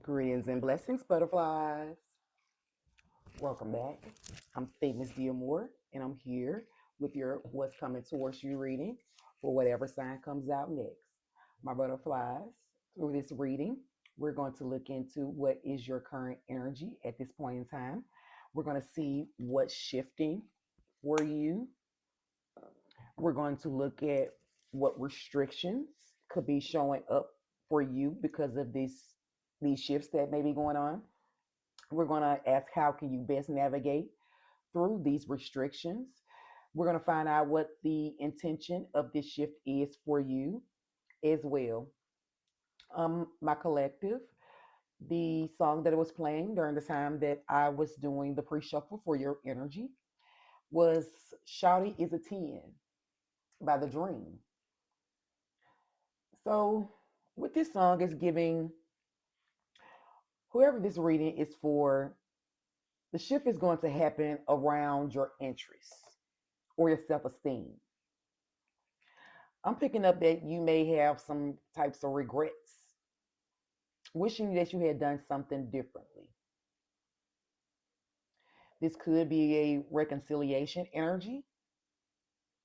Greetings and blessings, butterflies. Welcome back. I'm Famous Dear Moore, and I'm here with your What's Coming Towards You reading for whatever sign comes out next. My butterflies, through this reading, we're going to look into what is your current energy at this point in time. We're going to see what's shifting for you. We're going to look at what restrictions could be showing up for you because of these shifts that may be going on. We're going to ask how can you best navigate through these restrictions. We're going to find out what the intention of this shift is for you as well. My collective, the song that I was playing during the time that I was doing the pre-shuffle for your energy was Shouty is a 10 by The Dream. So with this song is giving whoever this reading is for, the shift is going to happen around your interests or your self-esteem. I'm picking up that you may have some types of regrets, wishing that you had done something differently. This could be a reconciliation energy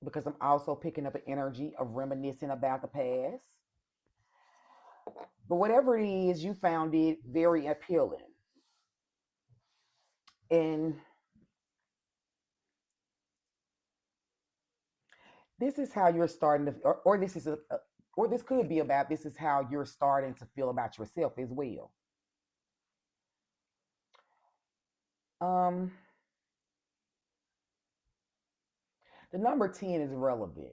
because I'm also picking up an energy of reminiscing about the past. But whatever it is, you found it very appealing. And this is how you're starting to, or this is or this could be about this is how you're starting to feel about yourself as well. Um, the number 10 is relevant.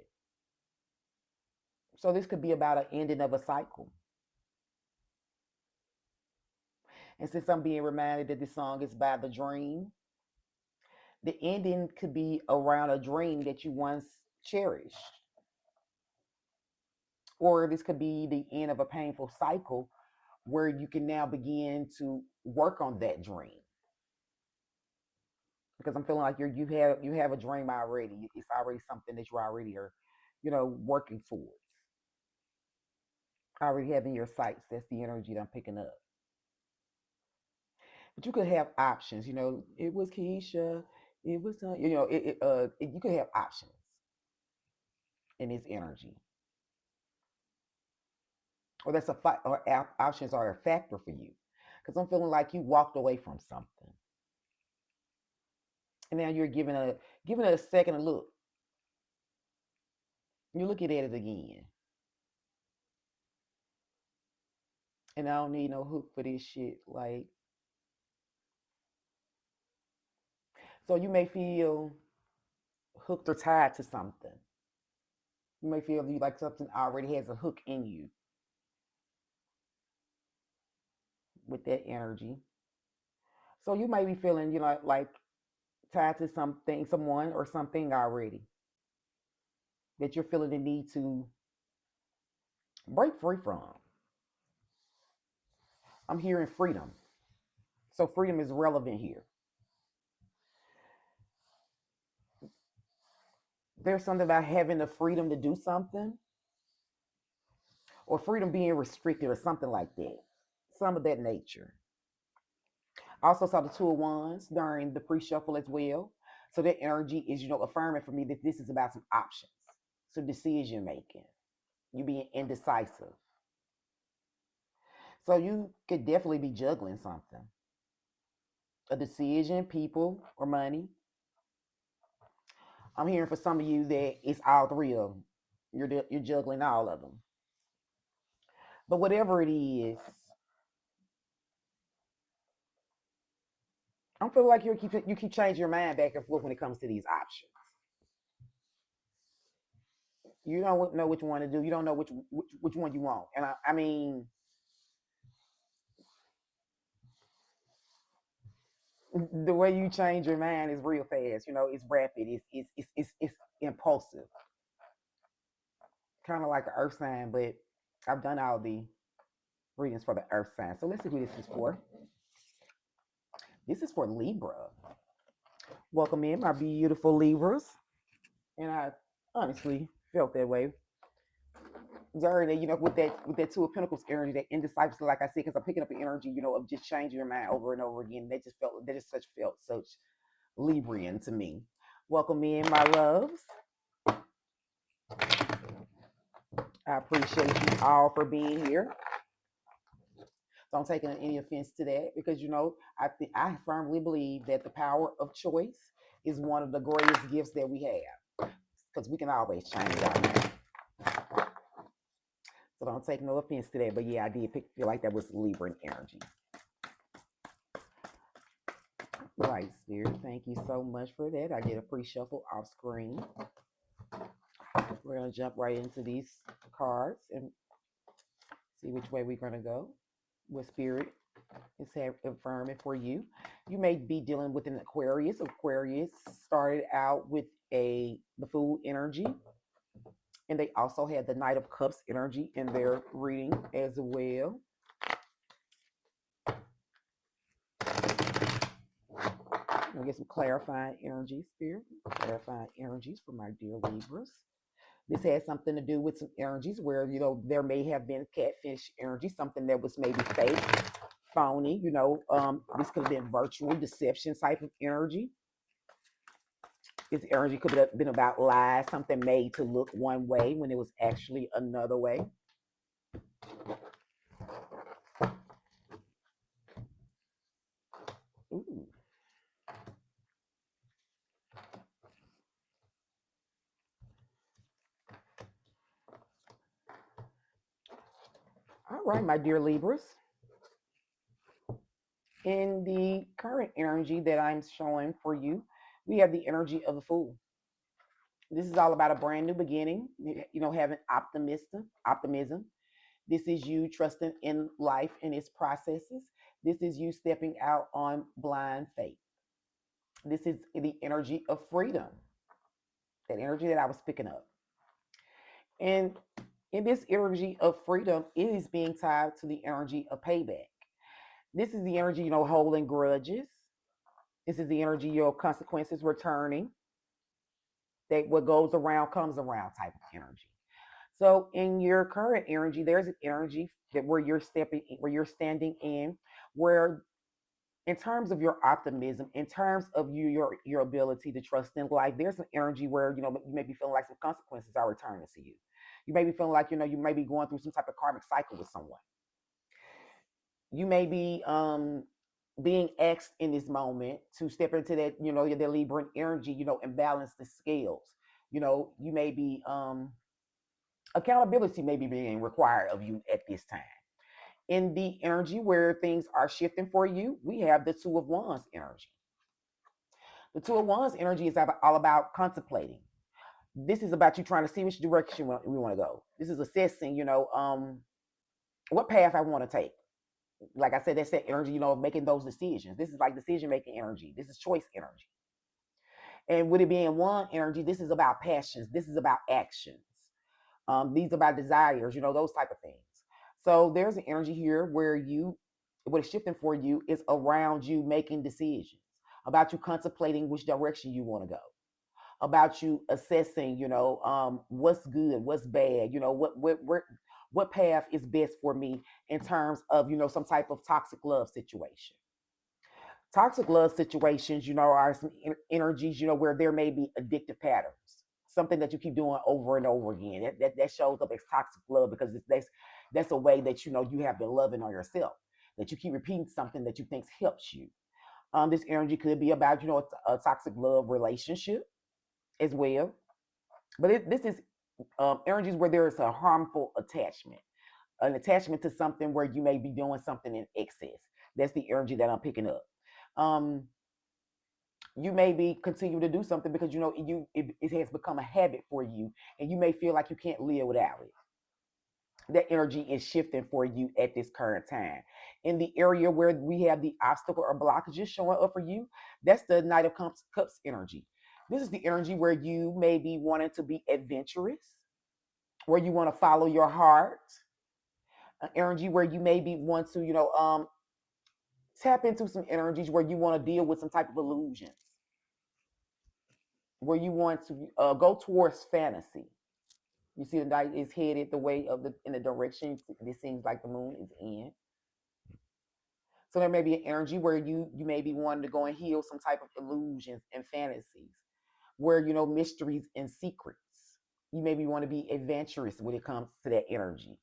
So this could be about an ending of a cycle. And since I'm being reminded that this song is by The Dream, the ending could be around a dream that you once cherished. Or this could be the end of a painful cycle where you can now begin to work on that dream. Because I'm feeling like you have a dream already. It's already something that you already are, working towards. Already having your sights. That's the energy that I'm picking up. But you could have options. It was Keisha. It was, you could have options in this energy, or that's a or options are a factor for you. Because I'm feeling like you walked away from something, and now you're giving it a second look. You're looking at it again, and I don't need no hook for this shit. Like, so you may feel hooked or tied to something. You may feel you like something already has a hook in you with that energy. So you may be feeling, like tied to something, someone, or something already that you're feeling the need to break free from. I'm hearing freedom. So freedom is relevant here. There's something about having the freedom to do something or freedom being restricted or something like that. Some of that nature. I also saw the two of wands during the pre-shuffle as well. So that energy is, affirming for me that this is about some options, some decision making. You being indecisive. So you could definitely be juggling something. A decision, people, or money. I'm hearing for some of you that it's all three of them. You're juggling all of them. But whatever it is, I'm feeling like you keep changing your mind back and forth when it comes to these options. You don't know which one to do. You don't know which one you want. And I mean, the way you change your mind is real fast. It's rapid. It's impulsive. Kind of like an earth sign, but I've done all the readings for the earth sign. So let's see who this is for. This is for Libra. Welcome in, my beautiful Libras. And I honestly felt that way. Journey, with that Two of Pentacles energy, that indecisive, like I said, because I'm picking up the energy, of just changing your mind over and over again. That just felt such Librian to me. Welcome in, my loves. I appreciate you all for being here. Don't take any offense to that, because I firmly believe that the power of choice is one of the greatest gifts that we have, because we can always change our mind. So don't take no offense to that. But yeah, I did feel like that was Libran energy. Right, Spirit. Thank you so much for that. I did a pre-shuffle off screen. We're going to jump right into these cards and see which way we're going to go. What Spirit is affirming for you. You may be dealing with an Aquarius. Aquarius started out with the Fool energy, and they also had the Knight of Cups energy in their reading as well. I'll get some clarifying energy, Spirit. Clarifying energies for my dear Libras. This has something to do with some energies where, there may have been catfish energy, something that was maybe fake, phony, this could have been virtual deception type of energy. This energy could have been about lies, something made to look one way when it was actually another way. Ooh. All right, my dear Libras. In the current energy that I'm showing for you, we have the energy of the Fool. This is all about a brand new beginning, having optimism. This is you trusting in life and its processes. This is you stepping out on blind faith. This is the energy of freedom, that energy that I was picking up. And in this energy of freedom, it is being tied to the energy of payback. This is the energy, holding grudges. This is the energy, your consequences returning. That what goes around comes around type of energy. So in your current energy, there's an energy that where you're standing in, where in terms of your optimism, in terms of your ability to trust in life, there's an energy where you may be feeling like some consequences are returning to you. You may be feeling like you may be going through some type of karmic cycle with someone. You may be being asked in this moment to step into that the Libran energy, and balance the scales. You may be accountability may be being required of you at this time. In the energy where things are shifting for you, we have the Two of Wands energy. The Two of Wands energy is all about contemplating. This is about you trying to see which direction we want to go. This is assessing, what path I want to take. Like I said, that's that energy, making those decisions. This is like decision making energy. This is choice energy. And with it being one energy, this is about passions. This is about actions. These are about desires, those type of things. So there's an energy here where what is shifting for you is around you making decisions, about you contemplating which direction you want to go, about you assessing, what's good, what's bad, what path is best for me in terms of, some type of toxic love situation. Toxic love situations, are some energies, where there may be addictive patterns, something that you keep doing over and over again. That shows up as toxic love, because that's a way that you have been loving on yourself. That you keep repeating something that you think helps you. This energy could be about a toxic love relationship as well, but this is energies where there is a harmful attachment, an attachment to something where you may be doing something in excess. That's the energy that I'm picking up. Um, you may be continue to do something because it has become a habit for you, and you may feel like you can't live without it. That energy is shifting for you at this current time. In the area where we have the obstacle or blockages showing up for you, that's the Knight of Cups energy. This is the energy where you may be wanting to be adventurous, where you want to follow your heart. An energy where you maybe want to tap into some energies where you want to deal with some type of illusions, where you want to go towards fantasy. You see the light is headed the way of the in the direction it seems like the moon is in. So there may be an energy where you may be wanting to go and heal some type of illusions and fantasies, where mysteries and secrets. You maybe want to be adventurous when it comes to that energy.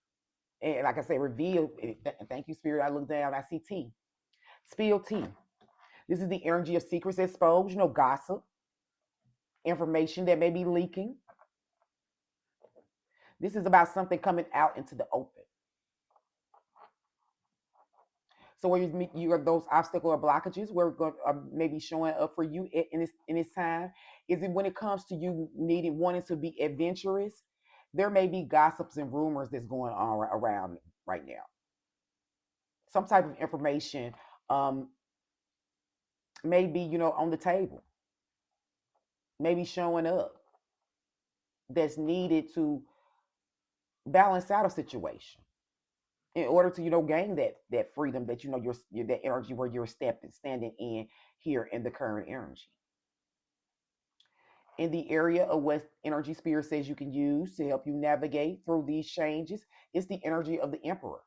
And like I say, reveal. Thank you, Spirit. I look down, I see tea. Spill tea. This is the energy of secrets exposed, gossip, information that may be leaking. This is about something coming out into the open. So where you have those obstacle or blockages where maybe showing up for you in this time, is it when it comes to you wanting to be adventurous? There may be gossips and rumors that's going on around right now. Some type of information um, may be on the table, maybe showing up that's needed to balance out a situation in order to gain that freedom that you're that energy where you're standing in here in the current energy. In the area of what energy spirit says you can use to help you navigate through these changes, it's the energy of the emperor.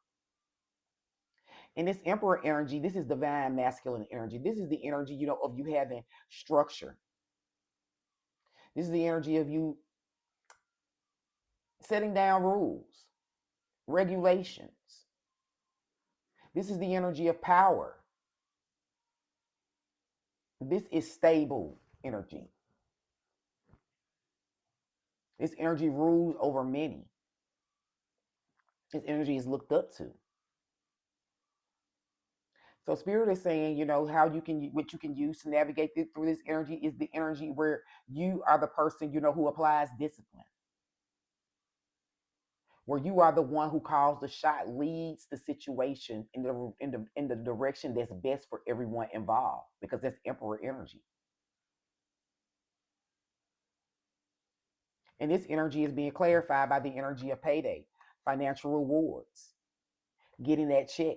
And this emperor energy, this is divine masculine energy. This is the energy of you having structure. This is the energy of you setting down rules, regulations. This is the energy of power. This is stable energy. This energy rules over many. This energy is looked up to. So spirit is saying, how what you can use to navigate through this energy is the energy where you are the person, who applies discipline, where you are the one who calls the shot, leads the situation in the direction that's best for everyone involved, because that's emperor energy. And this energy is being clarified by the energy of payday, financial rewards, getting that check.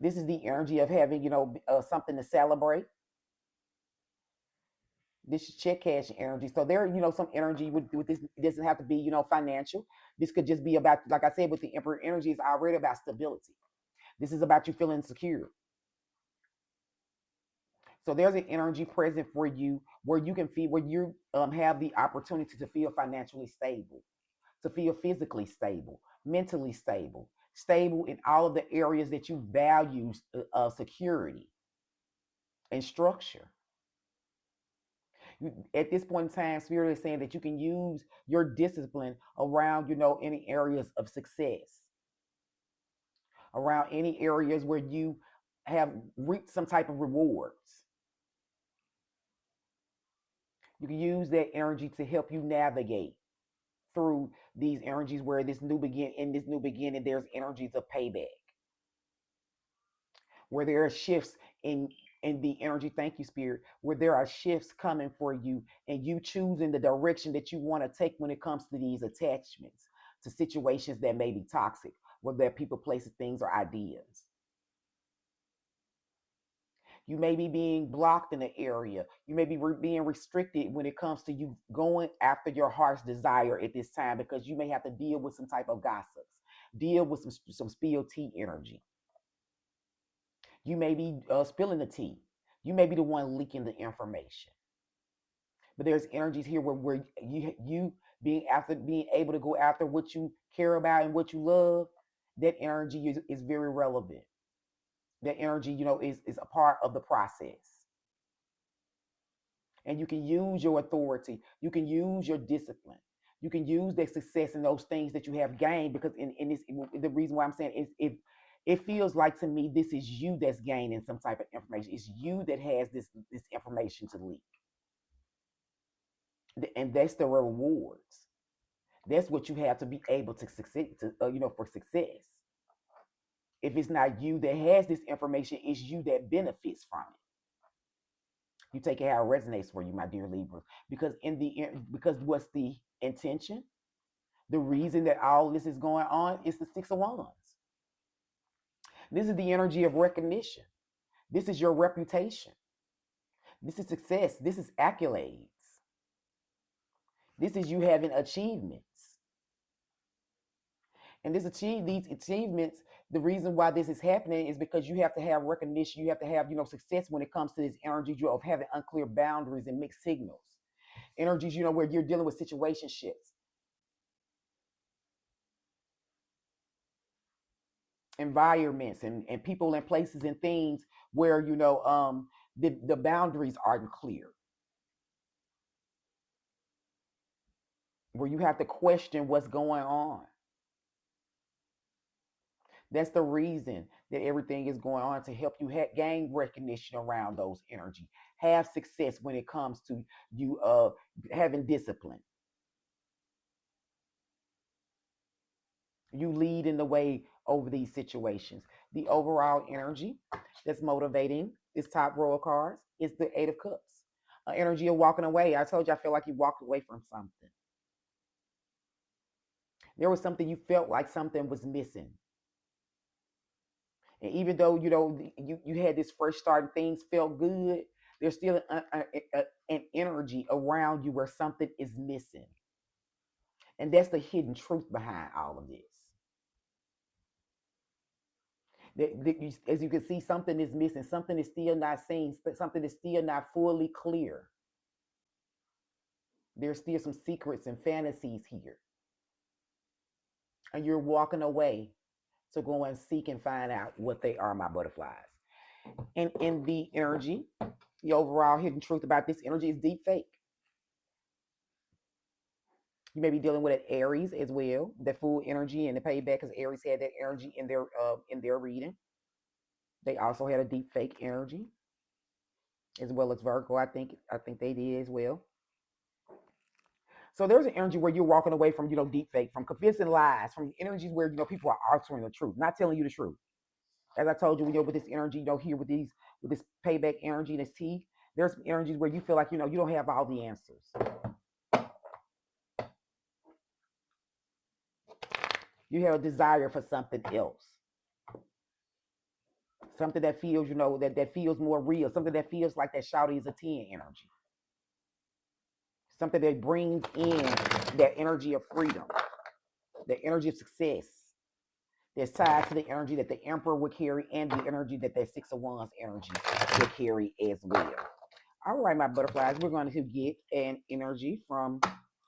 This is the energy of having, something to celebrate. This is check cash energy. So there, some energy with this. It doesn't have to be, financial. This could just be about, like I said, with the emperor energy, it's already about stability. This is about you feeling secure. So there's an energy present for you where you can feel, where you have the opportunity to feel financially stable, to feel physically stable, mentally stable, stable in all of the areas that you value security and structure. At this point in time, Spirit is saying that you can use your discipline around, any areas of success, around any areas where you have reaped some type of rewards. You can use that energy to help you navigate through these energies where in this new beginning, there's energies of payback, where there are shifts in the energy. Thank you, Spirit. Where there are shifts coming for you, and you choosing the direction that you want to take when it comes to these attachments to situations that may be toxic, whether they're people, places, things, or ideas. You may be being blocked in an area. You may be being restricted when it comes to you going after your heart's desire at this time, because you may have to deal with some type of gossips, deal with some spill tea energy. You may be spilling the tea. You may be the one leaking the information. But there's energies here where you being able to go after what you care about and what you love. That energy is very relevant. That energy, is a part of the process. And you can use your authority. You can use your discipline. You can use that success and those things that you have gained, because in this, the reason why I'm saying is, if it feels like to me this is you that's gaining some type of information. It's you that has this information to leak, and that's the rewards. That's what you have to be able to succeed to, for success. If it's not you that has this information, it's you that benefits from it. You take it how it resonates for you, my dear Libra, because because what's the intention? The reason that all this is going on is the Six of Wands. This is the energy of recognition. This is your reputation. This is success. This is accolades. This is you having achievements. And these achievements, the reason why this is happening is because you have to have recognition, you have to have, success when it comes to this energy of having unclear boundaries and mixed signals. Energies, where you're dealing with situationships, environments, and people and places and things where, the boundaries aren't clear. Where you have to question what's going on. That's the reason that everything is going on to help you gain recognition around those energy. Have success when it comes to you having discipline. You lead in the way over these situations. The overall energy that's motivating this top row of cards is the Eight of Cups. Energy of walking away. I told you I feel like you walked away from something. There was something you felt like something was missing. And even though you had this fresh start and things felt good, there's still an energy around you where something is missing, and that's the hidden truth behind all of this. As you can see, something is missing. Something is still not seen. Something is still not fully clear. There's still some secrets and fantasies here, and you're walking away to go and seek and find out what they are, my butterflies. And in the energy, the overall hidden truth about this energy is deep fake. You may be dealing with an Aries as well. The full energy and the payback, because Aries had that energy in their reading. They also had a deep fake energy, as well as Virgo. I think they did as well. So there's an energy where you're walking away from deep fake, from convincing lies, from energies where people are altering the truth, not telling you the truth. As I told you, with this energy, here with this payback energy and this teeth, there's energies where you feel like you don't have all the answers. You have a desire for something else, something that feels that feels more real, something that feels like that shouty is a 10 energy, something that brings in that energy of freedom, the energy of success, that's tied to the energy that the Emperor would carry and the energy that Six of Wands energy would carry as well. All right, my butterflies, we're going to get an energy from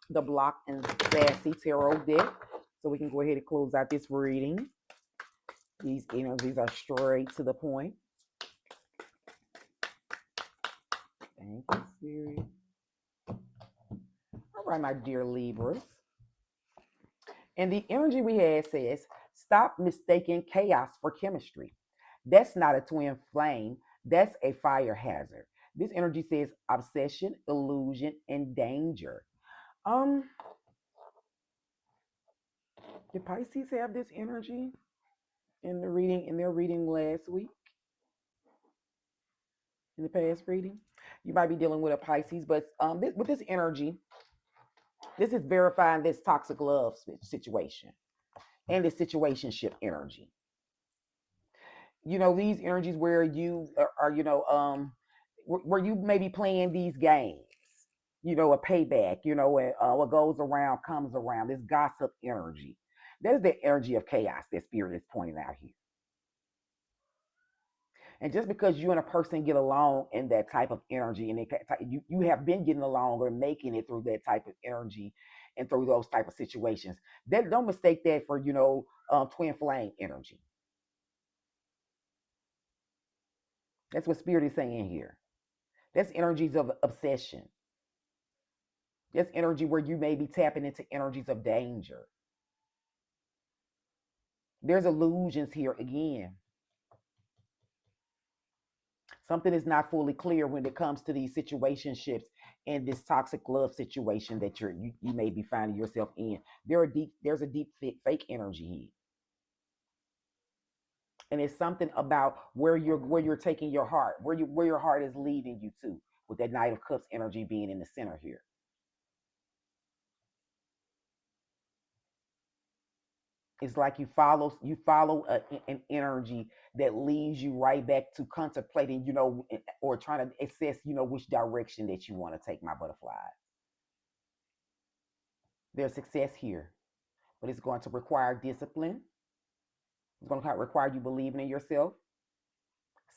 the Block and Sassy Tarot deck, so we can go ahead and close out this reading. These energies are straight to the point. Thank you, Spirit. All right, my dear Libras. And the energy we had says, stop mistaking chaos for chemistry. That's not a twin flame, that's a fire hazard. This energy says obsession, illusion, and danger. Um, did Pisces have this energy in their reading last week? In the past reading? You might be dealing with a Pisces, but with this energy, this is verifying this toxic love situation and this situationship energy. These energies where you are where you may be playing these games, a payback, and what goes around comes around, this gossip energy. That is the energy of chaos that Spirit is pointing out here. And just because you and a person get along in that type of energy, and you have been getting along or making it through that type of energy and through those type of situations, that don't mistake that for twin flame energy. That's what Spirit is saying here. That's energies of obsession. That's energy where you may be tapping into energies of danger. There's illusions here again. Something is not fully clear when it comes to these situationships and this toxic love situation that you may be finding yourself in. There's a deep fake energy here. And it's something about where you're taking your heart, where your heart is leading you to, with that Knight of Cups energy being in the center here. It's like you follow an energy that leads you right back to contemplating, or trying to assess, which direction that you want to take, my butterfly. There's success here, but it's going to require discipline. It's going to require you believing in yourself,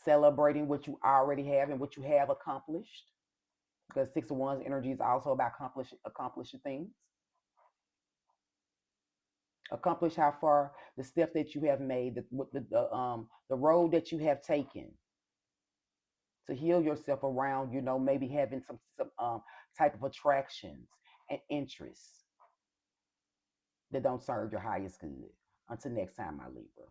celebrating what you already have and what you have accomplished. Because Six of Wands energy is also about accomplishing things. Accomplish how far the step that you have made, the road that you have taken to heal yourself around, maybe having some type of attractions and interests that don't serve your highest good. Until next time, my Libra.